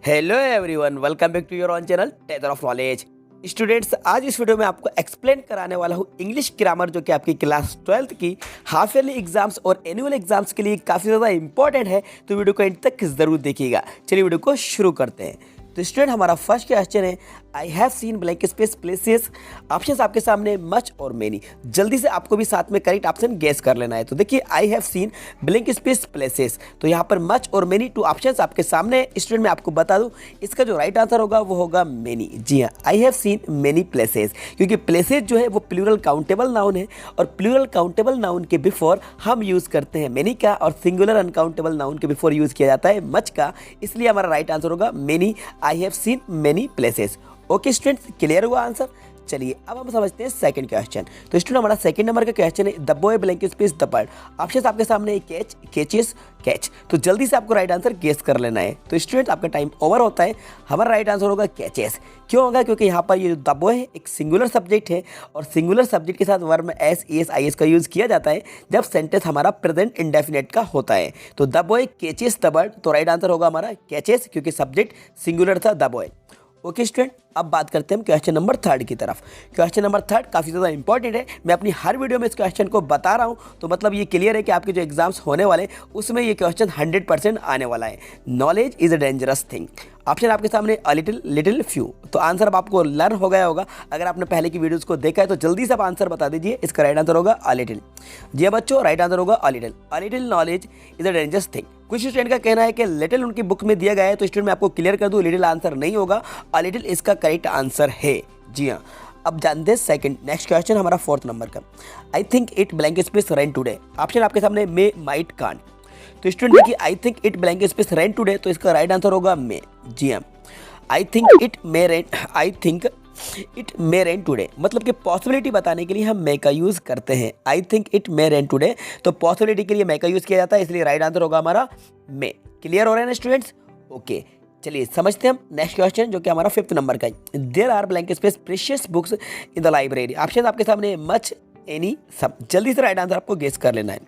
Hello everyone, welcome back to your own channel tether of knowledge. Students, आज इस video में आपको explain कराने वाला हूँ इंग्लिश ग्रामर, जो कि आपकी क्लास 12th की हाफ ईयरली एग्जाम्स और एनुअल एग्जाम्स के लिए काफ़ी ज़्यादा इंपॉर्टेंट है। तो वीडियो को एंड तक ज़रूर देखिएगा। चलिए वीडियो को शुरू करते हैं। तो स्टूडेंट, हमारा फर्स्ट क्वेश्चन है, I have seen blank space places. Option आपके सामने मच और मेनी। जल्दी से आपको भी साथ में करेक्ट ऑप्शन गेस कर लेना है। तो देखिए, I have seen blank space places, तो यहाँ पर मच और मेनी टू ऑप्शंस आपके सामने। स्टूडेंट, मैं आपको बता दूं, इसका जो राइट आंसर होगा वो होगा मेनी। जी हाँ, I have seen many places, क्योंकि प्लेसेस जो है वो प्लूरल काउंटेबल नाउन है और प्लूरल काउंटेबल नाउन के बिफोर हम यूज़ करते हैं मेनी का, और सिंगुलर अनकाउंटेबल नाउन के बिफोर यूज़ किया जाता है मच का। इसलिए हमारा राइट आंसर होगा many. I have seen many places. Okay students, clear हुआ आंसर। चलिए अब हम समझते हैं सेकंड क्वेश्चन। तो स्टूडेंट, हमारा सेकंड नंबर का क्वेश्चन है, the boy blank space the bird. Option आपके सामने कैच, कैचेस, कैच। तो जल्दी से आपको राइट आंसर गेस कर लेना है। तो स्टूडेंट, आपका टाइम ओवर होता है। हमारा राइट आंसर होगा कैचेस। क्यों होगा? क्योंकि यहाँ पर ये जो द बॉय है एक सिंगुलर सब्जेक्ट है, और सिंगुलर सब्जेक्ट के साथ वर्ब में एस, एस, आई एस का यूज़ किया जाता है जब सेंटेंस हमारा प्रेजेंट इंडेफिनेट का होता है। तो the boy catches the bird, तो राइट आंसर होगा हमारा कैचेस, क्योंकि सब्जेक्ट सिंगुलर था द बॉय। ओके स्टूडेंट, अब बात करते हैं हम क्वेश्चन नंबर 3 की तरफ। क्वेश्चन नंबर 3 काफ़ी ज़्यादा इंपॉर्टेंट है। मैं अपनी हर वीडियो में इस क्वेश्चन को बता रहा हूँ, तो मतलब ये क्लियर है कि आपके जो एग्जाम्स होने वाले उसमें ये क्वेश्चन 100% आने वाला है। Knowledge is a dangerous thing. Option आपके सामने अ लिटिल, लिटिल, फ्यू। तो आंसर अब आपको लर्न हो गया होगा। अगर आपने पहले की वीडियोज़ को देखा है तो जल्दी से आप आंसर बता दीजिए। इसका राइट आंसर होगा अ लिटिल। जी बच्चों, राइट आंसर होगा a little. A little knowledge is a dangerous thing. कुछ स्टूडेंट का कहना है कि लिटिल उनकी बुक में दिया गया है, तो स्टूडेंट मैं आपको क्लियर कर दूं, लिटिल आंसर नहीं होगा, अ लिटिल इसका करेक्ट आंसर है। जी हाँ, अब जानते हैं सेकंड नेक्स्ट क्वेश्चन हमारा 4th नंबर का। I think it blank space rain today. Option आपके सामने मे, माइट, कांट। तो स्टूडेंट देखिए, I think it blank space rain today, तो इसका राइट आंसर होगा मे। जी हाँ, I think it may rain, I think it may rain today, मतलब कि पॉसिबिलिटी बताने के लिए हम मे का यूज़ करते हैं। I think it may rain today, तो पॉसिबिलिटी के लिए मे का यूज़ किया जाता है, इसलिए राइट आंसर होगा हमारा मे। क्लियर हो रहा है ना स्टूडेंट्स? ओके, चलिए समझते हैं हम नेक्स्ट क्वेश्चन, जो कि हमारा 5th नंबर का है। There are blank space precious books in the library. Option आपके सामने मच, एनी, सम। जल्दी से राइट आंसर आपको गेस कर लेना है।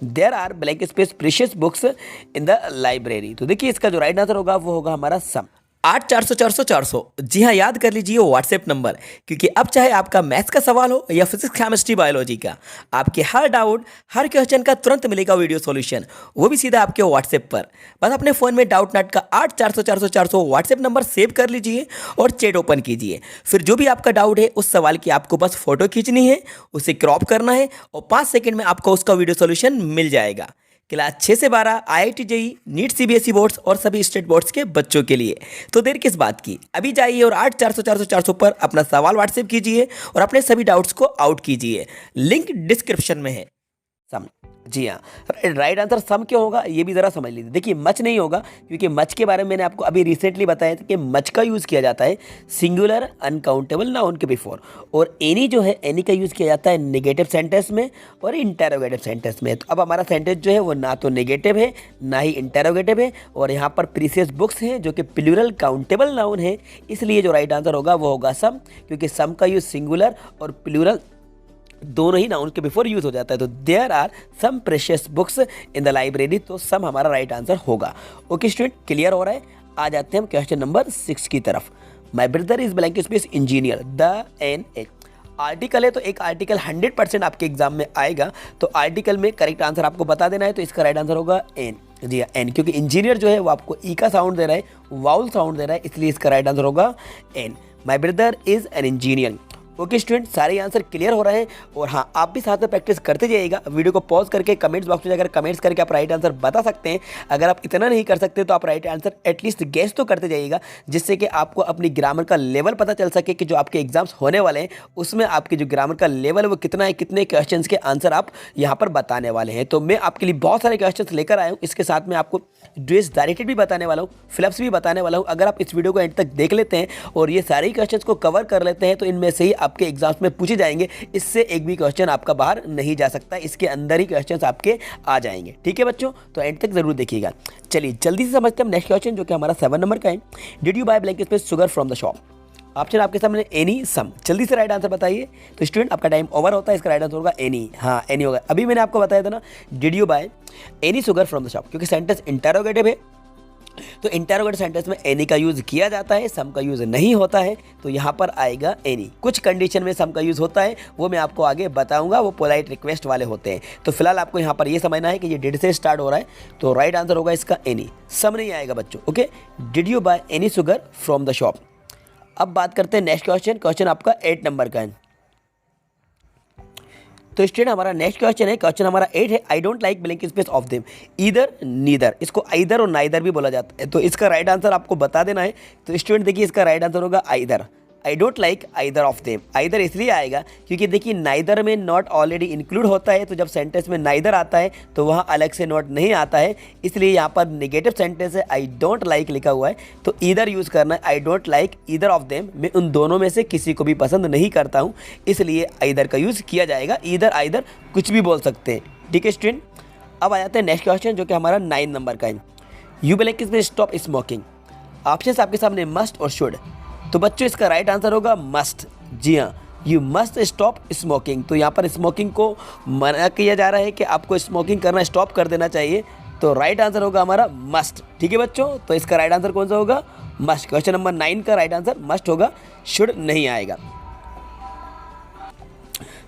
There are blank space precious books in the library, तो देखिए इसका जो राइट आंसर होगा वो होगा हमारा सम। 8 400 400 400। जी हाँ, याद कर लीजिए वो व्हाट्सएप नंबर, क्योंकि अब चाहे आपका मैथ्स का सवाल हो या फिजिक्स, केमिस्ट्री, बायोलॉजी का, आपके हर डाउट, हर क्वेश्चन का तुरंत मिलेगा वीडियो सॉल्यूशन, वो भी सीधा आपके व्हाट्सएप पर। बस अपने फ़ोन में डाउट नट का 8 400 400 400 व्हाट्सएप नंबर सेव कर लीजिए और चैट ओपन कीजिए। फिर जो भी आपका डाउट है उस सवाल की आपको बस फोटो खींचनी है, उसे क्रॉप करना है, और 5 सेकंड में आपको उसका वीडियो सॉल्यूशन मिल जाएगा। क्लास 6 से 12 IIT JEE NEET CBSE boards और सभी स्टेट बोर्ड्स के बच्चों के लिए। तो देर किस बात की, अभी जाइए और 8 400 400 400 पर अपना सवाल व्हाट्सएप कीजिए और अपने सभी डाउट्स को आउट कीजिए। लिंक डिस्क्रिप्शन में है। सम, जी हाँ, राइट आंसर सम क्यों होगा ये भी ज़रा समझ लीजिए। देखिए, मच नहीं होगा, क्योंकि मच के बारे में मैंने आपको अभी रिसेंटली बताया था कि मच का यूज़ किया जाता है सिंगुलर अनकाउंटेबल नाउन के बिफोर, और एनी जो है, एनी का यूज़ किया जाता है नेगेटिव सेंटेंस में और इंटेरोगेटिव सेंटेंस में। तो अब हमारा सेंटेंस जो है वो ना तो नेगेटिव है ना ही इंटेरोगेटिव है, और यहाँ पर प्रीशियस बुक्स हैं जो कि प्लूरल काउंटेबल नाउन है, इसलिए जो राइट आंसर होगा वो होगा सम, क्योंकि सम का यूज़ सिंगुलर और प्लूरल दोनों ही नाउन के बिफोर यूज हो जाता है। तो there are some precious books in the library, तो सम हमारा राइट आंसर होगा। ओके स्टूडेंट, क्लियर हो रहा है? आ जाते हैं हम क्वेश्चन नंबर 6 की तरफ। My brother is blank space engineer the an H. Article है, तो एक आर्टिकल 100% आपके एग्जाम में आएगा, तो आर्टिकल में करेक्ट आंसर आपको बता देना है। तो इसका राइट आंसर होगा एन। जी हाँ, एन, क्योंकि इंजीनियर जो है वो आपको ई का साउंड दे रहा है, वाउल साउंड दे रहा है, इसलिए इसका राइट आंसर होगा an. My brother is an engineer. Okay student, सारे आंसर क्लियर हो रहे हैं, और हाँ, आप भी साथ में प्रैक्टिस करते जाइएगा। वीडियो को पॉज करके कमेंट्स बॉक्स में जाकर कमेंट्स करके आप राइट आंसर बता सकते हैं। अगर आप इतना नहीं कर सकते तो आप राइट आंसर एटलीस्ट गेस तो करते जाइएगा, जिससे कि आपको अपनी ग्रामर का लेवल पता चल सके कि जो आपके एग्जाम्स होने वाले हैं उसमें आपके जो ग्रामर का लेवल है वो कितना है, कितने क्वेश्चंस के आंसर आप यहाँ पर बताने वाले हैं। तो मैं आपके लिए बहुत सारे क्वेश्चंस लेकर आया हूँ। इसके साथ में आपको ड्रेस डायरेक्टेड भी बताने वाला हूँ, फिलप्स भी बताने वाला हूँ। अगर आप इस वीडियो को एंड तक देख लेते हैं और ये सारे क्वेश्चंस को कवर कर लेते हैं, तो इनमें से ही आपके एग्जाम्स में पूछे जाएंगे। इससे एक भी क्वेश्चन आपका बाहर नहीं जा सकता, इसके अंदर ही क्वेश्चंस आपके आ जाएंगे। ठीक है बच्चों, तो एंड तक जरूर देखिएगा। चलिए जल्दी से समझते हैं हम नेक्स्ट क्वेश्चन, जो कि हमारा 7 नंबर का है। Did you buy blank space sugar from the shop. Option आपके सामने एनी, सम। जल्दी से राइट आंसर बताइए। तो स्टूडेंट, आपका टाइम ओवर होता है, इसका राइट आंसर होगा एनी। हाँ, एनी होगा। अभी मैंने आपको बताया था ना, did you by any sugar from the shop, क्योंकि सेंटेंस इंटरोगेटिव है, तो इंटरोगेटिव सेंटेंस में एनी का यूज किया जाता है, सम का यूज नहीं होता है, तो यहाँ पर आएगा एनी। कुछ कंडीशन में सम का यूज होता है, वो मैं आपको आगे बताऊंगा, वो पोलाइट रिक्वेस्ट वाले होते हैं। तो फिलहाल आपको यहाँ पर ये समझना है कि ये डिड से स्टार्ट हो रहा है, तो राइट आंसर होगा इसका एनी, सम नहीं आएगा बच्चों। Okay, did you by any sugar from the shop. अब बात करते हैं नेक्स्ट क्वेश्चन, क्वेश्चन आपका 8 नंबर का है। तो स्टूडेंट हमारा नेक्स्ट क्वेश्चन है, क्वेश्चन हमारा 8 है, I don't like blank space of them either neither. इसको आइदर और नाइदर भी बोला जाता है, तो इसका राइट आंसर आपको बता देना है। तो स्टूडेंट देखिए इसका राइट आंसर होगा either. I don't like either of them. Either इसलिए आएगा क्योंकि देखिए नाइदर में नॉट ऑलरेडी इंक्लूड होता है, तो जब सेंटेंस में नाइदर आता है तो वहाँ अलग से नॉट नहीं आता है, इसलिए यहाँ पर नेगेटिव सेंटेंस है, आई डोंट लाइक लिखा हुआ है, तो ईदर यूज़ करना है। I don't like either of them, मैं उन दोनों में से किसी को भी पसंद नहीं करता हूँ, इसलिए आइदर का यूज़ किया जाएगा। ईदर आइदर कुछ भी बोल सकते हैं, ठीक है स्टूडेंट। अब आ जाते हैं नेक्स्ट क्वेश्चन जो कि हमारा 9 नंबर का है। यू ब्लैंक में स्टॉप स्मोकिंग। ऑप्शन आपके सामने मस्ट और शुड, तो बच्चों इसका राइट आंसर होगा मस्ट। जी हाँ, यू मस्ट स्टॉप स्मोकिंग। तो यहाँ पर स्मोकिंग को मना किया जा रहा है कि आपको स्मोकिंग करना स्टॉप कर देना चाहिए, तो राइट आंसर होगा हमारा मस्ट, ठीक है बच्चों। तो इसका राइट आंसर कौन सा होगा? मस्ट। क्वेश्चन नंबर 9 का राइट आंसर मस्ट होगा, शुड नहीं आएगा।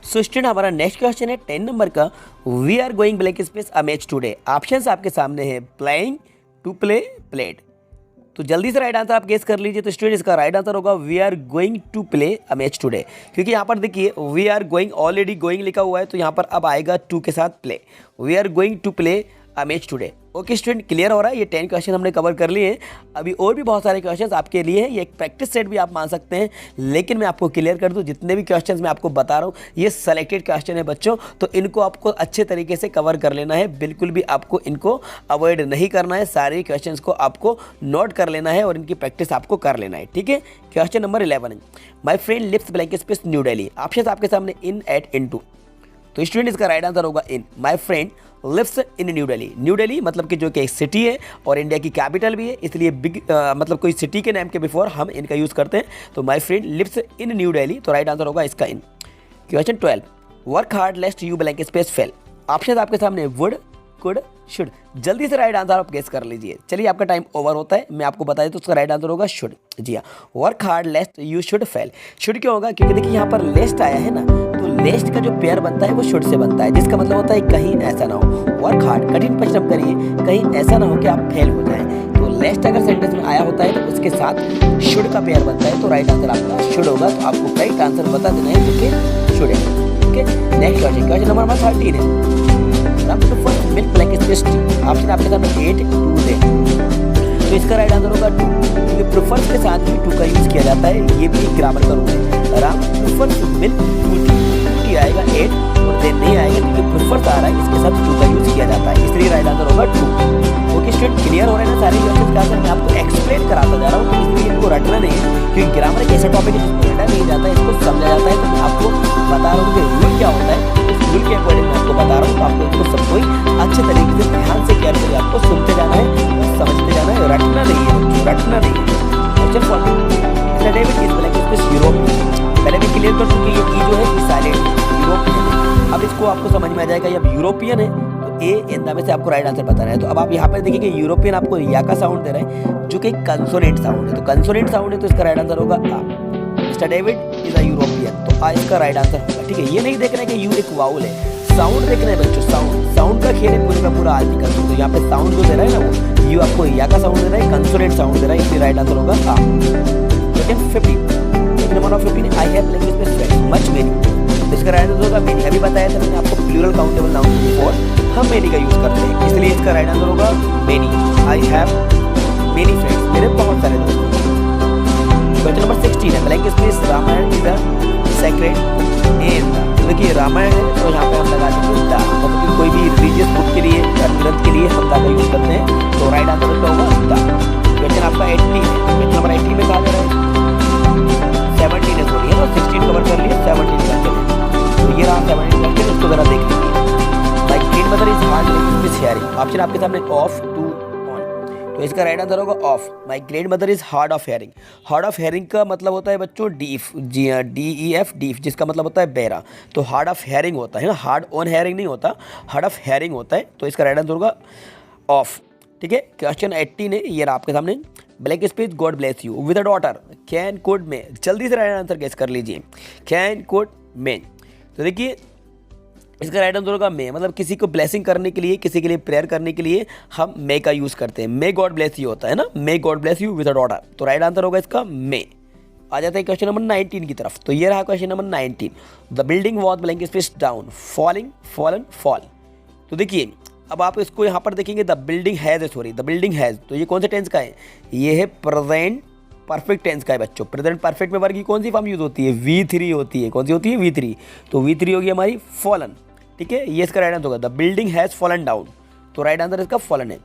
सो स्टूडेंट हमारा नेक्स्ट क्वेश्चन है 10 नंबर का, we are going blank space a match today. Options आपके सामने है प्लेइंग, टू प्ले, प्लेड। तो जल्दी से राइट आंसर आप गेस कर लीजिए। तो स्टूडेंट इसका राइट आंसर होगा we are going to play a match today, क्योंकि यहाँ पर देखिए we are going already going लिखा हुआ है, तो यहाँ पर अब आएगा टू के साथ play. We are going to play a match today. Okay student, clear हो रहा है। ये 10 क्वेश्चन हमने कवर कर लिए हैं, अभी और भी बहुत सारे क्वेश्चंस आपके लिए हैं, ये एक प्रैक्टिस सेट भी आप मान सकते हैं, लेकिन मैं आपको क्लियर कर दूं जितने भी क्वेश्चंस मैं आपको बता रहा हूँ ये सेलेक्टेड क्वेश्चन है बच्चों, तो इनको आपको अच्छे तरीके से कवर कर लेना है, बिल्कुल भी आपको इनको अवॉइड नहीं करना है, सारे क्वेश्चन को आपको नोट कर लेना है और इनकी प्रैक्टिस आपको कर लेना है, ठीक है। क्वेश्चन नंबर 11 है, my friend lives blank space New Delhi. Option आपके सामने इन, एट, इनटू। तो स्टूडेंट इसका राइट आंसर होगा in. My friend lives in New Delhi. New Delhi मतलब कि जो कि एक सिटी है और इंडिया की कैपिटल भी है, इसलिए बिग मतलब कोई सिटी के नेम के बिफोर हम इनका यूज़ करते हैं। तो my friend lives in New Delhi, तो राइट आंसर होगा इसका in. Question 12, work hard lest you blank space fail. Option आपके सामने वुड, कुड, शुड। जल्दी से राइट आंसर आप गेस कर लीजिए। चलिए आपका टाइम ओवर होता है, मैं आपको बता दें तो उसका राइट आंसर होगा शुड। जी हाँ, work hard lest you should fail. Should क्यों होगा? क्योंकि देखिए यहाँ पर लेस्ट आया है ना, तो लेस्ट का जो पेयर बनता है वो शुड से बनता है, जिसका मतलब होता है कहीं ऐसा ना हो, वर्क हार्ड कठिन परिश्रम करिए, कहीं ऐसा ना हो कि आप फेल हो जाएं। तो लेस्ट अगर सेंटेंस में आया होता है तो उसके साथ शुड का पेयर बनता है, तो राइट आंसर आपका शुड होगा। तो आपको राइट आंसर बता देना है जो कि शुड है। Okay, next question, question number 13 है, milk blank space T. Option आपके सामने 8, 2 दे, तो इसका राइट आंसर होगा 2, क्योंकि प्रेफर्स के साथ भी 2 का यूज किया जाता है, ये भी ग्रामर का रूल है। Ram prefers milk to tea आएगा 8 और देन नहीं आएगा, क्योंकि प्रेफर्स आ रहा है इसके साथ 2 का यूज किया जाता है, इसलिए राइट आंसर होगा 2। ओके स्टूडेंट, क्लियर हो रहा है ना सारे क्वेश्चन का? मैं आपको एक्सप्लेन कराता जा रहा हूँ, तो इसलिए इनको रटना नहीं है, क्योंकि ग्रामर एक ऐसा टॉपिक है जिसको रटा नहीं जाता है, इसको समझा जाता है। तो मैं आपको बता रहा हूँ कि रूल क्या होता है, इस रूल के अकॉर्डिंग मैं आपको बता रहा हूँ, तो आपको इसको सबको ही अच्छे तरीके से ध्यान से केयरफुली आपको सुनते जाना है, समझते जाना है, रटना नहीं है, रटना नहीं है। Question 14, David is blank space Europe. पहले भी क्लियर कर चुके ये ई जो है ये साइलेंट यूरोपियन है। अब इसको आपको समझ में आ जाएगा, ये अब यूरोपियन है तो ए इन में से आपको राइट आंसर बताना है। तो अब आप यहाँ पर देखिए कि यूरोपियन आपको या का साउंड दे रहा है, जो कि कंसोनेंट साउंड है, तो कंसोनेंट साउंड है, तो इसका राइट आंसर होगा a. Mister David is a European, तो आ इसका राइट आंसर होगा, ठीक है। ये नहीं देखना है कि यू एक वाउल है, साउंड देखना है बच्चों, साउंड, साउंड का खेल है पूरे का पूरा आर्टिकल। तो यहाँ पे साउंड जो दे रहा है ना वो यू आपको या का साउंड दे रहा है, कंसोनेंट साउंड दे रहा है, इसलिए राइट आंसर होगा a. Question 15, number 15, I have language में फ्रेंड्स मच मेनी। इसका राइट आंसर होगा मेनी। अभी बताया था मैंने आपको प्लूरल काउंटेबल नाउन बिफोर हम मेनी का यूज करते हैं, इसलिए इसका राइट आंसर होगा many. I have many friends, मेरे बहुत सारे दोस्त। क्वेश्चन नंबर 16 है, blank space Ramayana is a sacred and. तो देखिए रामायण है, तो यहाँ पे हम लगा देंगे दा, मतलब कि कोई भी रिलीजियस बुक के लिए ग्रंथ के लिए हम दा का यूज करते हैं, तो राइट आंसर होगा दा। क्वेश्चन आपका 18 है, क्वेश्चन नंबर 18 में कहा जा रहा है 17 है, सॉरी है ना, 16 कवर कर लिए, 17 करके, तो ये रहा 17 करके, इसको जरा देख लीजिए। My great mother is hard language hearing. Option आपके सामने ऑफ, टू, ऑन, तो इसका राइट आंसर होगा of. My great mother is hard of hearing. Hard of hearing का मतलब होता है बच्चों डीफ, जी हाँ, DEF, डीफ, जिसका मतलब होता है बेरा। तो हार्ड ऑफ हेयरिंग होता है ना, हार्ड ऑन हेयरिंग नहीं होता, हार्ड ऑफ हेयरिंग होता है, तो इसका राइट आंसर होगा ऑफ, ठीक है। क्वेश्चन 18 है, ये रहा आपके सामने। Blank space, God bless you with a daughter, can could में, जल्दी से राइट आंसर गेस कर लीजिए। कैन कुड में, तो देखिए इसका राइट आंसर होगा मे, मतलब किसी को ब्लेसिंग करने के लिए, किसी के लिए प्रेयर करने के लिए हम मे का यूज़ करते हैं। मे गॉड ब्लेस यू होता है ना, may God bless you with a daughter, तो राइट आंसर होगा इसका मे। आ जाता है क्वेश्चन नंबर 19 की तरफ। तो ये रहा question number 19। The building was blank space down, falling, fallen, fall. तो देखिए अब आप इसको यहाँ पर देखेंगे, the building has, sorry the building has, तो ये कौन से टेंस का है? ये है प्रेजेंट परफेक्ट टेंस का है बच्चों। प्रेजेंट परफेक्ट में वर्ग की कौन सी फॉर्म यूज होती है? V3 होती है। कौन सी होती है? V3। तो V3 होगी हमारी फॉलन, ठीक है। ये इसका राइट आंसर होगा, the building has fallen down, तो राइट आंसर इसका फॉलन है,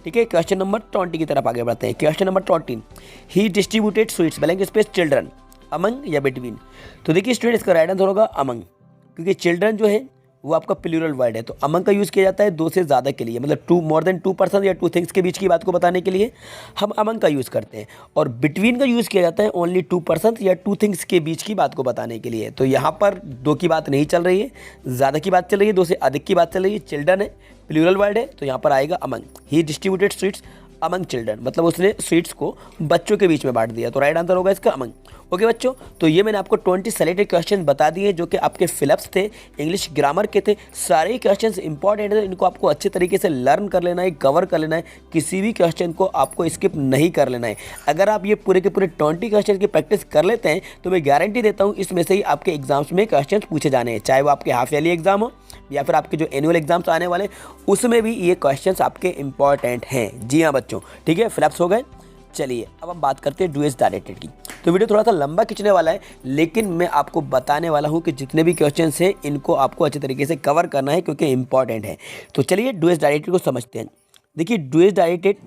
ठीक है। क्वेश्चन नंबर 20 की तरफ आगे बढ़ते हैं। Question number 20, he distributed sweets blank space children, among या बिटवीन। तो देखिए स्टूडेंट इसका राइट आंसर होगा अमंग, क्योंकि चिल्ड्रन जो है वो आपका प्लूरल वर्ड है, तो अमंग का यूज़ किया जाता है दो से ज़्यादा के लिए, मतलब टू, मोर देन 2 पर्सन या 2 थिंग्स के बीच की बात को बताने के लिए हम अमंग का यूज़ करते हैं। और बिटवीन का यूज़ किया जाता है ओनली 2 पर्सन या 2 थिंग्स के बीच की बात को बताने के लिए। तो यहाँ पर 2 की बात नहीं चल रही है, ज़्यादा की बात चल रही है, 2 से अधिक की बात चल रही है। चिल्ड्रन है, प्लूरल वर्ड है, तो यहाँ पर आएगा अमंग। ही डिस्ट्रीब्यूटेड स्वीट्स अमंग चिल्ड्रन, मतलब उसने स्वीट्स को बच्चों के बीच में बांट दिया, तो राइट आंसर होगा इसका अमंग। ओके बच्चों, तो ये मैंने आपको 20 सेलेक्टेड क्वेश्चन बता दिए जो कि आपके फिलअप्स थे, इंग्लिश ग्रामर के थे। सारे क्वेश्चंस इंपॉर्टेंट है, इनको आपको अच्छे तरीके से लर्न कर लेना है, कवर कर लेना है, किसी भी क्वेश्चन को आपको स्किप नहीं कर लेना है। अगर आप ये पूरे के पूरे 20 क्वेश्चन की प्रैक्टिस कर लेते हैं तो मैं गारंटी देता हूँ इसमें से ही आपके एग्जाम्स में क्वेश्चन पूछे जाने हैं, चाहे वो आपके हाफ ईयरली एग्जाम हो या फिर आपके जो एनुअल एग्जाम्स आने वाले, उसमें भी ये क्वेश्चंस आपके इंपॉर्टेंट हैं। जी हाँ बच्चों, ठीक है, फिलअप्स हो गए। चलिए अब हम बात करते हैं डूएस डायरेक्टेड की। तो वीडियो थोड़ा सा लंबा खींचने वाला है, लेकिन मैं आपको बताने वाला हूँ कि जितने भी क्वेश्चंस हैं इनको आपको अच्छे तरीके से कवर करना है क्योंकि इंपॉर्टेंट है। तो चलिए डूएस डायरेक्टेड को समझते हैं। देखिए डूएस डायरेक्टेड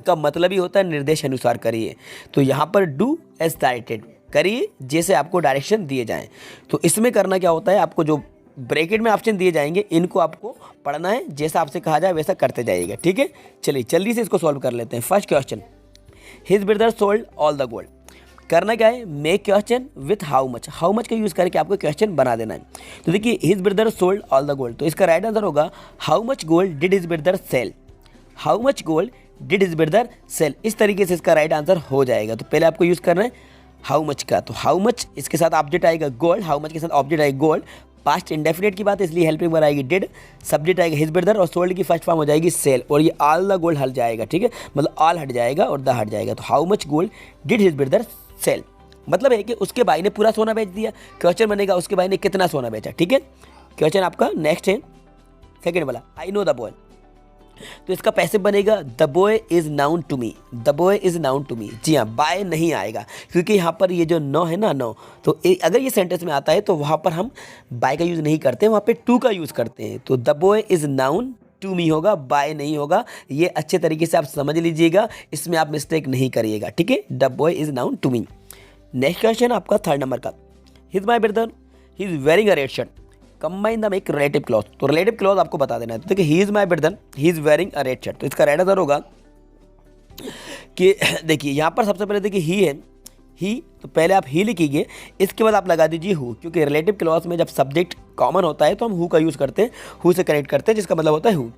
का मतलब ही होता है निर्देश अनुसार करिए। तो यहाँ पर डू एस डायरेक्टेड करिए जैसे आपको डायरेक्शन दिए जाएँ। तो इसमें करना क्या होता है, आपको जो ब्रैकेट में ऑप्शन दिए जाएंगे इनको आपको पढ़ना है, जैसा आपसे कहा जाए वैसा करते जाइएगा, ठीक है। चलिए जल्दी से इसको सॉल्व कर लेते हैं। First question, his brother sold all the gold. करना क्या है, make question with how much, how much का यूज़ करके आपको क्वेश्चन बना देना है। तो देखिए his brother sold all the gold, तो इसका राइट आंसर होगा how much gold did his brother sell, how much gold did his brother sell. इस तरीके से इसका राइट आंसर हो जाएगा। तो पहले आपको यूज़ करना है हाउ मच का, तो हाउ मच इसके साथ ऑब्जेक्ट आएगा गोल्ड, हाउ मच के साथ ऑब्जेक्ट आएगा गोल्ड। पास्ट इंडेफिनेट की बात है इसलिए हेल्पिंग वर्ब आएगी डिड, सब्जेक्ट आएगा हिज ब्रदर और सोल्ड की फर्स्ट फॉर्म हो जाएगी सेल, और ये ऑल द गोल्ड हट जाएगा, ठीक है, मतलब ऑल हट जाएगा और द हट जाएगा। तो how much gold did his brother sell मतलब है कि उसके भाई ने पूरा सोना बेच दिया। क्वेश्चन बनेगा उसके भाई ने कितना सोना बेचा, ठीक है। क्वेश्चन आपका नेक्स्ट है सेकेंड वाला, आई नो द बॉय। तो इसका पैसिव बनेगा the boy is known to me, the boy is known to me. जी हाँ, बाय नहीं आएगा क्योंकि यहाँ पर ये जो नो है ना, नो, तो अगर ये सेंटेंस में आता है तो वहाँ पर हम बाय का यूज़ नहीं करते हैं, वहाँ पे टू का यूज़ करते हैं। तो the boy is known to me होगा, बाय नहीं होगा। ये अच्छे तरीके से आप समझ लीजिएगा, इसमें आप मिस्टेक नहीं करिएगा, ठीक है। The boy is known to me. Next question आपका थर्ड नंबर का, his my brother he is wearing a red shirt, combine the make relative clause. तो रिलेटिव क्लॉज आपको बता देना है। तो देखिए he is my brother he is wearing a red shirt, तो इसका राइट आंसर होगा कि देखिए यहाँ पर सबसे पहले देखिए ही है, ही, तो पहले आप ही लिखिए, इसके बाद आप लगा दीजिए हु, क्योंकि रिलेटिव क्लॉज में जब सब्जेक्ट कॉमन होता है तो हम हु का यूज़ करते हैं, हु से कनेक्ट करते हैं जिसका मतलब होता है हु।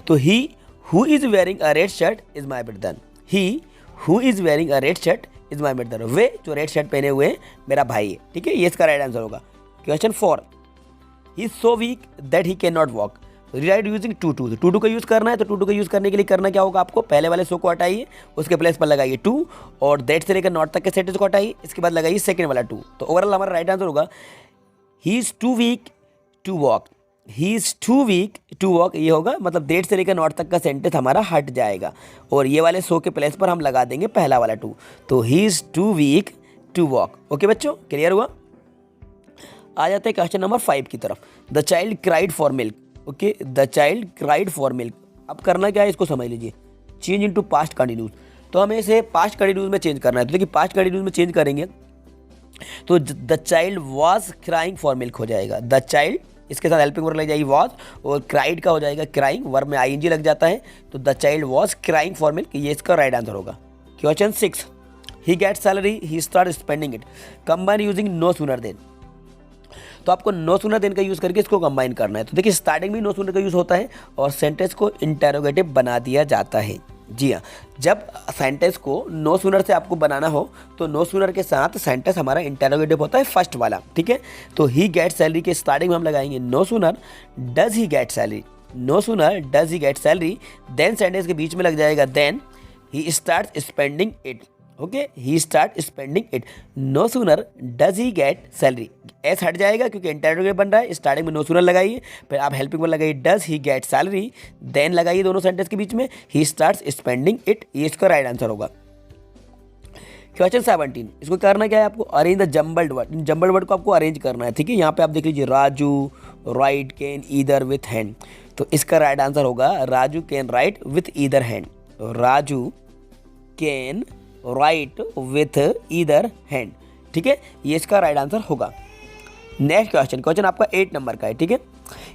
तो he who is wearing a red shirt is my brother, he who is wearing a red shirt is my brother, वे जो रेड शर्ट पहने हुए हैं मेरा भाई है, ठीक है। ये इसका राइट आंसर होगा। Question 4, he is so weak that he can not walk, write using too to. To to का यूज़ करना है, तो टू टू का यूज़ करने के लिए करना क्या होगा, आपको पहले वाले सो को हटाइए, उसके प्लेस पर लगाइए टू, और दैट से लेकर नॉट तक के सेंटेंस को हटाइए, इसके बाद लगाइए सेकंड वाला टू। तो ओवरऑल हमारा राइट आंसर होगा he is too weak to walk, he is too weak to walk, ये होगा, मतलब दैट से लेकर नॉट तक का सेंटेंस हमारा हट जाएगा, और ये वाले सो के प्लेस पर हम लगा देंगे पहला वाला टू। तो he is too weak to walk. Okay बच्चों, क्लियर हुआ। आ जाते हैं क्वेश्चन नंबर 5 की तरफ। The child cried for milk, okay, the child cried for milk. अब करना क्या है, इसको समझ लीजिए, चेंज इनटू पास्ट कंटिन्यूस। तो हमें इसे पास्ट कंटिन्यूस में चेंज करना है। तो देखिए पास्ट कंटिन्यूस में चेंज करेंगे तो the child was crying for milk हो जाएगा। द चाइल्ड, इसके साथ हेल्पिंग वर्ब लग जाएगी वॉज, और क्राइड का हो जाएगा क्राइंग, वर्ब में आईएनजी लग जाता है, तो the child was crying for milk, ये इसका राइट आंसर होगा। Question 6, he get salary he start spending it, combine using no sooner than. तो आपको नो सूनर देन का यूज़ करके इसको कंबाइन करना है। तो देखिए स्टार्टिंग में नो सूनर का यूज़ होता है और सेंटेंस को इंटेरोगेटिव बना दिया जाता है। जी हाँ, जब सेंटेंस को नो सूनर से आपको बनाना हो तो नो सूनर के साथ सेंटेंस हमारा इंटेरोगेटिव होता है फर्स्ट वाला, ठीक है। तो ही गेट सैलरी के स्टार्टिंग में हम लगाएंगे no sooner does he get salary, no sooner does he get salary, then sentence के बीच में लग जाएगा then he start spending it, okay, he start spending it, no sooner does he get salary, s हट जाएगा क्योंकि interrogative बन रहा है, स्टार्टिंग में नो सूनर लगाइए, फिर आप हेल्पिंग वर्ब लगाइए does he get salary, then लगाइए दोनों सेंटेंस के बीच में ही स्टार्ट स्पेंडिंग इट, ये इसका राइट आंसर होगा। क्वेश्चन 17, इसको करना क्या है आपको, arrange the jumbled word, jumbled word को आपको अरेंज करना है, ठीक है। यहाँ पे आप देख लीजिए Raju right can either with hand, तो इसका राइट आंसर होगा Raju can write with either hand, Raju can write with either hand, ठीक है, ये इसका राइट आंसर होगा। नेक्स्ट क्वेश्चन, क्वेश्चन आपका 8 नंबर का है, ठीक है।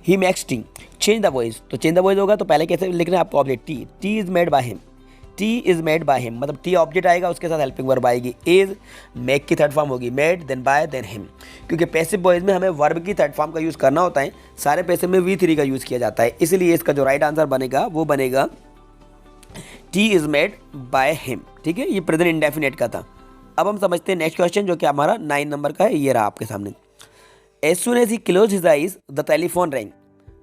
He makes T change the voice, तो चेंज द वॉइस होगा तो पहले कैसे लिखना है आपको, object T, T is made by him, T is made by him, मतलब टी ऑब्जेक्ट आएगा उसके साथ हेल्पिंग वर्ब आएगी, इज, मेक की थर्ड फॉर्म होगी made, then by, then him, क्योंकि पैसिव वॉइस में हमें वर्ब की थर्ड फॉर्म का यूज़ करना होता है, सारे पैसिव में V3 का यूज़ किया जाता है, इसलिए इसका जो राइट आंसर बनेगा वो बनेगा T is made by him, ठीक है। ये प्रेजेंट इंडेफिनेट का था। अब हम समझते हैं नेक्स्ट क्वेश्चन जो कि हमारा 9 नंबर का है, ये रहा आपके सामने। As soon as he close his eyes the telephone rang,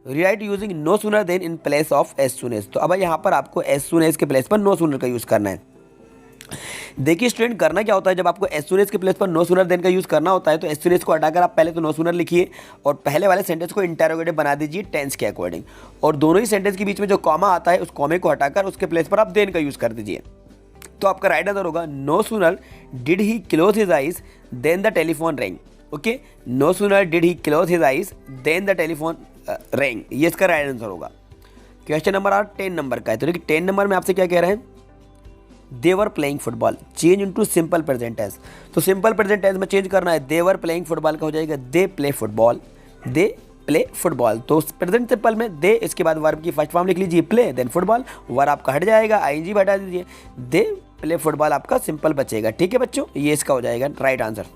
rewrite using no sooner than in place of as soon as, तो अब यहाँ पर आपको एज सुन एज के प्लेस पर नो सूनर का यूज़ करना है। देखिए स्टूडेंट, करना क्या होता है, जब आपको एज सुन एज के प्लेस पर नो सूनर देन का यूज़ करना होता है तो एज सुन एज को हटाकर आप पहले तो नो सूनर लिखिए और पहले वाले सेंटेंस को इंटेरोगेटिव बना दीजिए टेंस के अकॉर्डिंग, और दोनों ही सेंटेंस के बीच में जो कॉमा आता है उस कॉमे को हटाकर उसके प्लेस पर आप देन का यूज़ कर दीजिए। तो आपका राइट आंसर होगा no sooner did he close his eyes than the telephone rang, okay, no sooner did he close his eyes than the telephone rang, ये इसका राइट आंसर होगा। क्वेश्चन नंबर 10 नंबर का है, तो देखिए 10 नंबर में आपसे क्या कह रहे हैं, they were playing football change into simple present tense, तो सिंपल प्रेजेंट टेंस में चेंज करना है, दे वर प्लेइंग फुटबॉल का हो जाएगा they play football, they play football, तो प्रेजेंट सिंपल में दे, इसके बाद वर्ब की फर्स्ट फॉर्म लिख लीजिए प्ले, देन फुटबॉल, वर्ब आपका हट जाएगा, आईएनजी हटा दीजिए, दे प्ले फुटबॉल आपका सिंपल बचेगा, ठीक है बच्चों, ये इसका हो जाएगा राइट आंसर।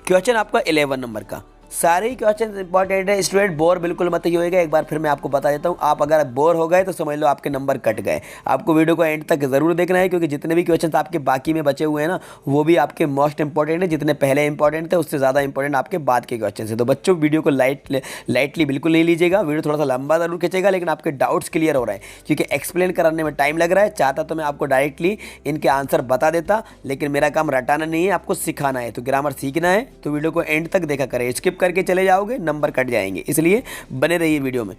क्वेश्चन आपका 11 नंबर का, सारे ही क्वेश्चन इंपॉर्टेंट है स्टूडेंट, बोर बिल्कुल मत होइएगा। एक बार फिर मैं आपको बता देता हूँ, आप अगर बोर हो गए तो समझ लो आपके नंबर कट गए। आपको वीडियो को एंड तक जरूर देखना है क्योंकि जितने भी क्वेश्चन आपके बाकी में बचे हुए हैं ना वो भी आपके मोस्ट इंपॉर्टेंट है, जितने पहले इंपॉर्टेंट थे उससे ज़्यादा इंपॉर्टेंट आपके बाद के क्वेश्चन है। तो बच्चों वीडियो को लाइटली बिल्कुल नहीं लीजिएगा, वीडियो थोड़ा सा लंबा जरूर खींचेगा लेकिन आपके डाउट्स क्लियर हो रहे हैं क्योंकि एक्सप्लेन कराने में टाइम लग रहा है। चाहता तो मैं आपको डायरेक्टली इनके आंसर बता देता, लेकिन मेरा काम रटाना नहीं है, आपको सिखाना है। तो ग्रामर सीखना है तो वीडियो को एंड तक देखा करें, स्किप करके चले जाओगे नंबर कट जाएंगे, इसलिए बने रहिए वीडियो में।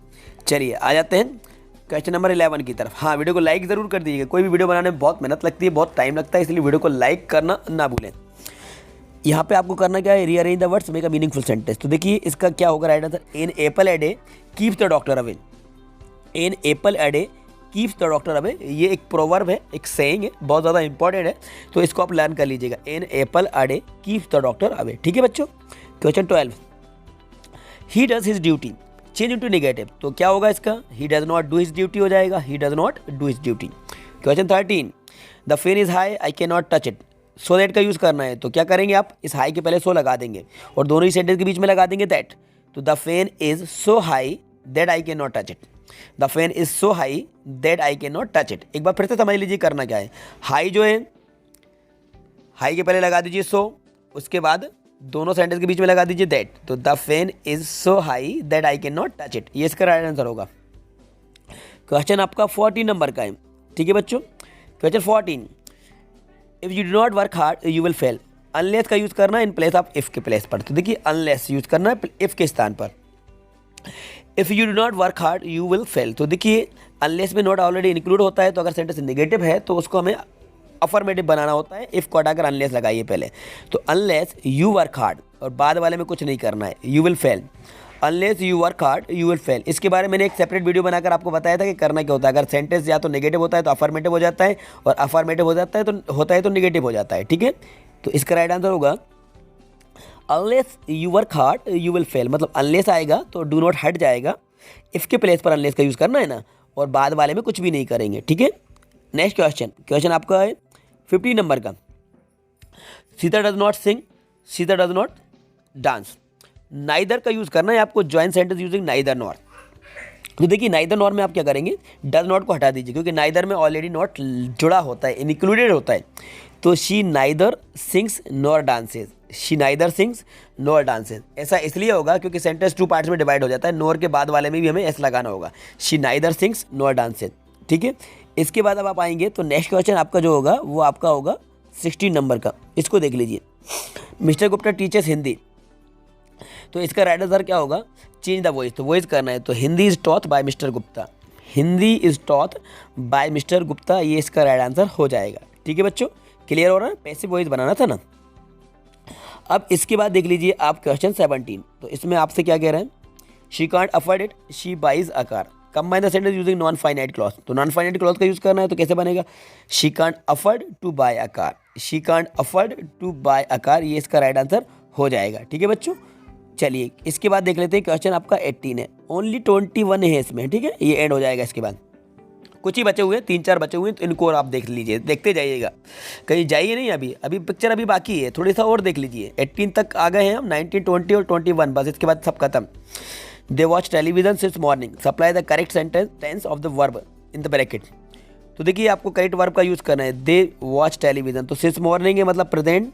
चलिए आ जाते हैं क्वेश्चन नंबर 11 की तरफ। हाँ, वीडियो को लाइक जरूर कर दीजिएगा, कोई भी वीडियो बनाने में बहुत मेहनत लगती है, बहुत टाइम लगता है, इसलिए वीडियो को लाइक करना ना भूलें। यहाँ पे आपको करना क्या है, rearrange the words make a meaningful sentence. तो देखिए इसका क्या होगा right answer, an apple a day keeps the doctor away, an apple a day keeps the doctor away, ये एक प्रोवर्ब है, एक सेइंग है, बहुत ज़्यादा इंपॉर्टेंट है, तो इसको आप लर्न कर लीजिएगा, an apple a day keeps the doctor away, ठीक है बच्चों। Question 12, he does his duty change into negative, तो क्या होगा इसका, he does not do his duty हो जाएगा, he does not do his duty. Question 13, the fan is high I can not touch it, so that का use करना है, तो क्या करेंगे आप, इस हाई के पहले सो लगा देंगे और दोनों ही सेंटेंस के बीच में लगा देंगे दैट, तो the fan is so high that I can not touch it, the fan is so high that I can not touch it. एक बार फिर से समझ लीजिए करना क्या है, हाई जो है हाई के पहले लगा दीजिए सो, उसके बाद दोनों सेंटेंस के बीच में लगा दीजिए दैट, तो the fan is so high that I can not touch it, ये इसका राइट आंसर होगा। क्वेश्चन आपका 14 नंबर का है, ठीक है बच्चों। Question 14, if you do not work hard you will fail, unless का यूज करना है इन प्लेस ऑफ इफ के प्लेस पर, तो देखिए अनलेस यूज करना है इफ के स्थान पर, if you do not work hard you will fail, तो देखिए अनलेस में नॉट ऑलरेडी इंक्लूड होता है, तो अगर सेंटेंस नेगेटिव है तो उसको हमें अफर्मेटिव बनाना होता है, इफ को हटाकर अनलेस लगाइए पहले, तो अनलेस यू वर्क हार्ड और बाद वाले में कुछ नहीं करना है, you will fail, unless you work hard you will fail. इसके बारे में मैंने एक सेपरेट वीडियो बनाकर आपको बताया था कि करना क्या होता है, अगर सेंटेंस या तो नेगेटिव होता है तो अफर्मेटिव हो जाता है और अफर्मेटिव हो जाता है तो नेगेटिव हो जाता है, ठीक है। तो इसका राइट आंसर होगा unless you work hard you will fail, मतलब अनलेस आएगा तो डू नॉट हट जाएगा, इफ के प्लेस पर अनलेस का यूज़ करना है ना, और बाद वाले में कुछ भी नहीं करेंगे, ठीक है। नेक्स्ट क्वेश्चन आपका है 15 नंबर का, Sita does not sing Sita does not dance, neither का यूज़ करना है आपको, join sentence using neither nor. तो देखिए नाइदर नॉर में आप क्या करेंगे, डज नॉट को हटा दीजिए, क्योंकि नाइदर में ऑलरेडी नॉट जुड़ा होता है, इंक्लूडेड होता है। तो she neither sings nor dances, she neither sings nor dances. ऐसा इसलिए होगा क्योंकि सेंटेंस 2 पार्ट्स में डिवाइड हो जाता है, नॉर के बाद वाले में भी हमें एस लगाना होगा, she neither sings nor dances. ठीक है, इसके बाद अब आप आएंगे तो नेक्स्ट क्वेश्चन आपका जो होगा वो आपका होगा 16 नंबर का। इसको देख लीजिए, मिस्टर गुप्ता टीचर्स हिंदी। तो इसका राइट आंसर क्या होगा, चेंज द वॉइस। तो वॉइस करना है, तो Hindi is taught by mister Gupta, Hindi is taught by mister Gupta, ये इसका राइट आंसर हो जाएगा। ठीक है बच्चों, क्लियर हो रहा है, पैसिव वॉइस बनाना था ना। अब इसके बाद देख लीजिए आप क्वेश्चन 17। तो इसमें आपसे क्या कह रहे हैं, she can't afford it, she buys a car, combine the sentence using non finite clause. तो नॉन फाइनाइट क्लॉज का यूज करना है, तो कैसे बनेगा, she can't afford to buy a car, she can't afford to buy a car, ये इसका right answer हो जाएगा। ठीक है बच्चों, चलिए इसके बाद देख लेते हैं क्वेश्चन आपका 18 है, ओनली 21 है इसमें। ठीक है, ये एंड हो जाएगा। इसके बाद कुछ ही बचे हुए हैं, 3-4 बचे हुए हैं, तो इनको और आप देख लीजिए, देखते जाइएगा, कहीं जाइए नहीं। अभी पिक्चर अभी बाकी है, थोड़ी सा और देख लीजिए। 18 तक आ गए हैं हम, 19, 20 और 21, बस इसके बाद सब खत्म। They watch television since morning, supply the correct sentence tense of the verb in the bracket. तो देखिए आपको करेक्ट वर्ब का यूज़ करना है, दे वॉच टेलीविजन। तो सिंस मॉर्निंग है मतलब प्रेजेंट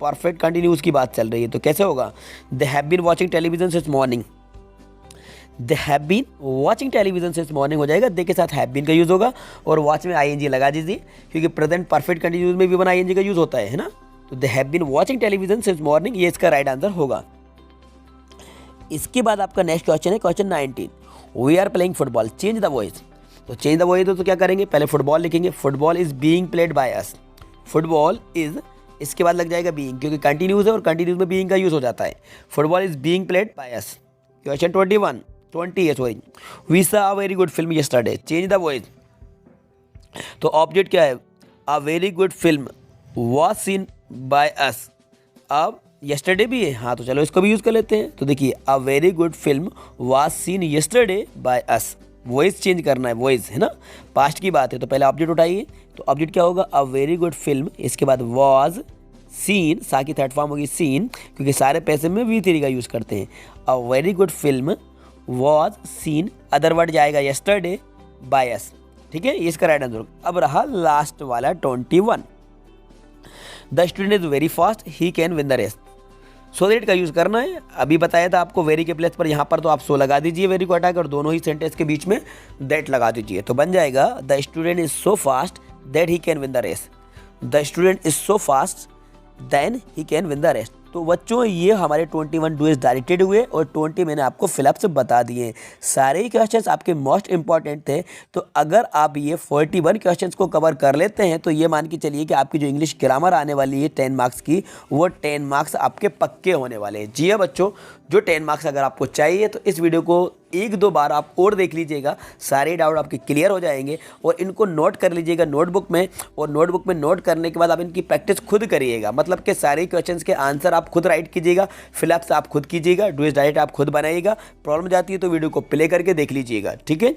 परफेक्ट कंटिन्यूस की बात चल रही है, तो कैसे होगा, they have been watching television since morning, they have been watching television since morning हो जाएगा, दे के साथ हैव बीन का यूज़ होगा, और वॉच में आईएनजी लगा दीजिए, क्योंकि प्रेजेंट परफेक्ट कंटिन्यूस में भी वन आईएनजी का यूज़ होता है ना। तो they have been watching television since morning, ये इसका राइट आंसर होगा। इसके बाद आपका नेक्स्ट क्वेश्चन है question 19, we are playing football, change the voice. तो चेंज द वॉइस तो क्या करेंगे, पहले फुटबॉल लिखेंगे, football is being played by us, football is, इसके बाद लग जाएगा बीइंग, क्योंकि कंटिन्यूस है और कंटिन्यूस में बीइंग का यूज हो जाता है। Football is being played by us. Question 20 है sorry, we saw a very good film yesterday, change the voice. तो ऑब्जेक्ट क्या है, a very good film was seen by us. अब यस्टरडे भी है, हाँ तो चलो इसको भी यूज़ कर लेते हैं। तो देखिए अ very good film was scene yesterday by us, voice change करना है, वॉइस है ना, पास्ट की बात है, तो पहले ऑब्जेक्ट उठाइए। तो ऑब्जेक्ट क्या होगा, अ वेरी गुड फिल्म, इसके बाद वाज सीन, सा की थर्ड फॉर्म होगी सीन, क्योंकि सारे पैसे में V3 का यूज़ करते हैं। अ very good film was scene, other word जाएगा यस्टरडे बाय अस। ठीक है, ये इसका राइट आंसर। अब रहा लास्ट वाला 21, the student is very fast, he can win the race. So that का यूज़ करना है, अभी बताया था आपको वेरी के प्लेस पर, यहाँ पर तो आप सो लगा दीजिए, वेरी को हटाकर दोनों ही सेंटेंस के बीच में दैट लगा दीजिए, तो बन जाएगा the student is so fast that he can win the race, the student is so fast then he can win the race. तो बच्चों ये हमारे 21 डूएज डायरेक्टेड हुए और 20 मैंने आपको फिलअप से बता दिए। सारे ही क्वेश्चंस आपके मोस्ट इंपॉर्टेंट थे, तो अगर आप ये 41 क्वेश्चंस को कवर कर लेते हैं तो ये मान के चलिए कि आपकी जो इंग्लिश ग्रामर आने वाली है 10 मार्क्स की, वो 10 मार्क्स आपके पक्के होने वाले हैं। जी हाँ बच्चों, जो 10 मार्क्स अगर आपको चाहिए तो इस वीडियो को 1-2 बार आप और देख लीजिएगा, सारे डाउट आपके क्लियर हो जाएंगे, और इनको नोट कर लीजिएगा नोटबुक में, और नोटबुक में नोट करने के बाद आप इनकी प्रैक्टिस खुद करिएगा, मतलब कि सारे क्वेश्चंस के आंसर आप खुद राइट कीजिएगा, फिलअप्स आप खुद कीजिएगा, डुएज डायरेक्ट आप खुद बनाइएगा। प्रॉब्लम जाती है तो वीडियो को प्ले करके देख लीजिएगा, ठीक है।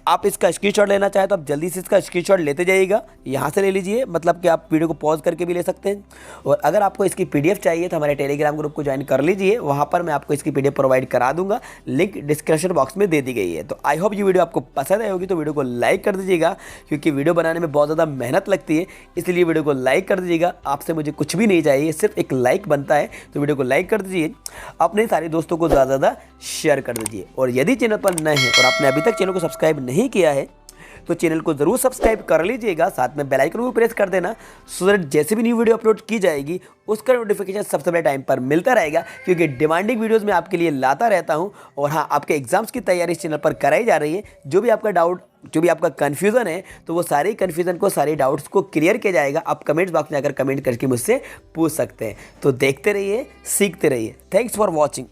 आप इसका स्क्रीनशॉट लेना चाहें तो आप जल्दी से इसका स्क्रीनशॉट लेते जाइएगा, यहाँ से ले लीजिए, मतलब कि आप वीडियो को पॉज करके भी ले सकते हैं। और अगर आपको इसकी पीडीएफ चाहिए तो हमारे टेलीग्राम ग्रुप को ज्वाइन कर लीजिए, वहाँ पर मैं आपको इसकी पीडीएफ प्रोवाइड करा दूंगा, लिंक डिस्क्रिप्शन बॉक्स में दे दी गई है। तो आई होप ये वीडियो आपको पसंद आई होगी, तो वीडियो को लाइक कर दीजिएगा, क्योंकि वीडियो बनाने में बहुत ज़्यादा मेहनत लगती है, इसलिए वीडियो को लाइक कर दीजिएगा। आपसे मुझे कुछ भी नहीं चाहिए, सिर्फ एक लाइक बनता है, तो वीडियो को लाइक कर दीजिए, अपने सारे दोस्तों को ज़्यादा से ज़्यादा शेयर कर दीजिए। और यदि चैनल पर नए हैं और आपने अभी तक चैनल को सब्सक्राइब नहीं किया है तो चैनल को जरूर सब्सक्राइब कर लीजिएगा, साथ में बेल आइकन को प्रेस कर देना, सो दैट जैसे भी न्यू वीडियो अपलोड की जाएगी उसका नोटिफिकेशन सबसे पहले टाइम पर मिलता रहेगा, क्योंकि डिमांडिंग वीडियोस मैं आपके लिए लाता रहता हूं। और हाँ, आपके एग्जाम्स की तैयारी इस चैनल पर कराई जा रही है। जो भी आपका डाउट, जो भी आपका कन्फ्यूजन है, तो वो सारे कन्फ्यूजन को, सारे डाउट्स को क्लियर किया जाएगा। आप कमेंट्स बॉक्स में आकर कमेंट करके मुझसे पूछ सकते हैं। तो देखते रहिए, सीखते रहिए। Thanks for watching.